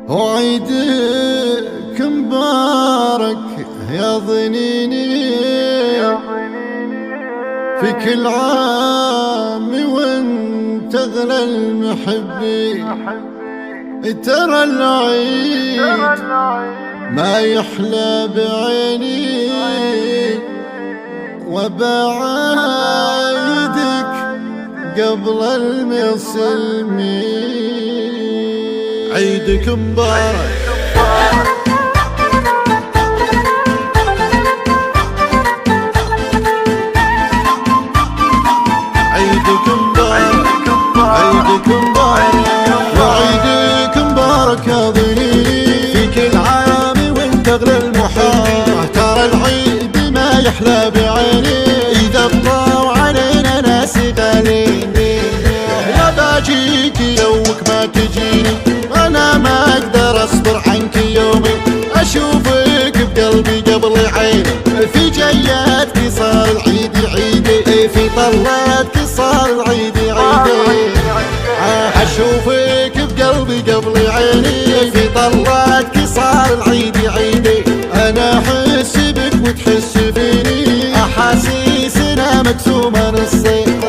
وعيدك مبارك يا ضنيني في كل عام وانت اغلى المحبين. ترى العيد ما يحلى بعيني وبعايدك قبل المسلمين. عيدك مبارك عيدك مبارك عيدك مبارك وعيدك مبارك يا ضنيني في كل عام وانت اغلى المحبين. ترى العيد ما يحلى بعيني اذا بطاو علينا ناس غالين. لا باجيك يومك ما تجيني انا ما اقدر اصبر عنك يومي. اشوفك بقلبي قبل عيني في جياتك صار العيد عيدي في طلاتك صار العيد عيدي. اشوفك بقلبي قبل عيني في طلاتك صار العيد عيدي. انا احس بك وتحس فيني احاسيسنا مقسومه نصين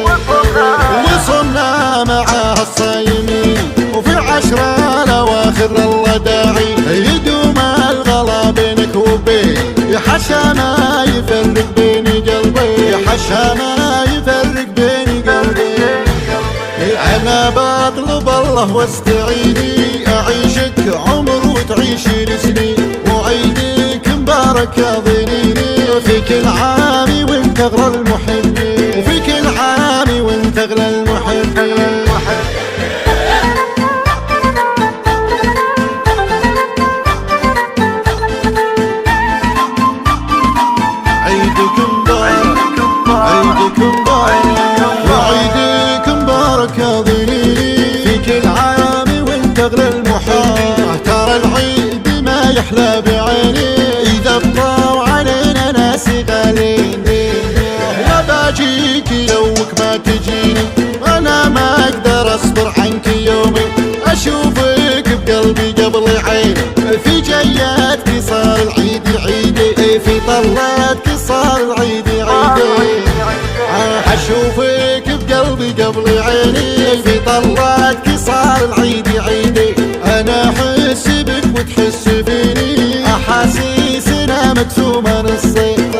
وصلنا معاها الصايمين. وفي العشرة الاواخر الله داعي يدوم الغلا بينك وبين. يحشى ما يفرق بين قلبي يحشى ما يفرق بين قلبي. انا بطلب الله واستعيني اعيشك عمر وتعيشي لسنين. وعيدك مبارك يا ضنيني في كل عام وانت اغلى المحبين. وفي كل عام وانت اغلى المحبين. عيدك مبارك عيدك مبارك وعيدك مبارك يا ضنيني في كل عام وانت اغلى المحبين. ترى العيد ما يحلى بعيني اذا بطاو علينا ناس غالين. لا باجيك يومك ما تجيني انا ما اقدر اصبر عنك يومي. اشوفك بقلبي قبل عيني في جياتك صار العيد عيدي في طلاتك صار العيد عيدي. اشوفك بقلبي قبل عيني في طلاتك صار العيد عيدي. انا احس بك وتحس فيني احاسيسنا مقسومه نصين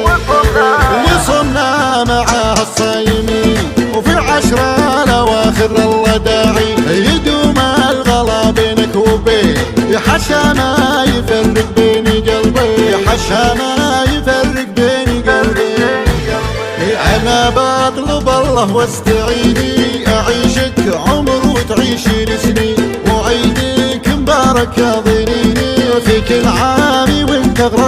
وصلنا معاها الصايمين. وفي العشرة الاواخر الله داعي يدوم الغلا بينك وبين. يحشى ما يفرق بين قلبي يحشى ما يفرق بين قلبي. انا بطلب الله واستعيني اعيشك عمر وتعيشي لسنين. وعيدك مبارك يا ضنيني في كل عام وانت اغلى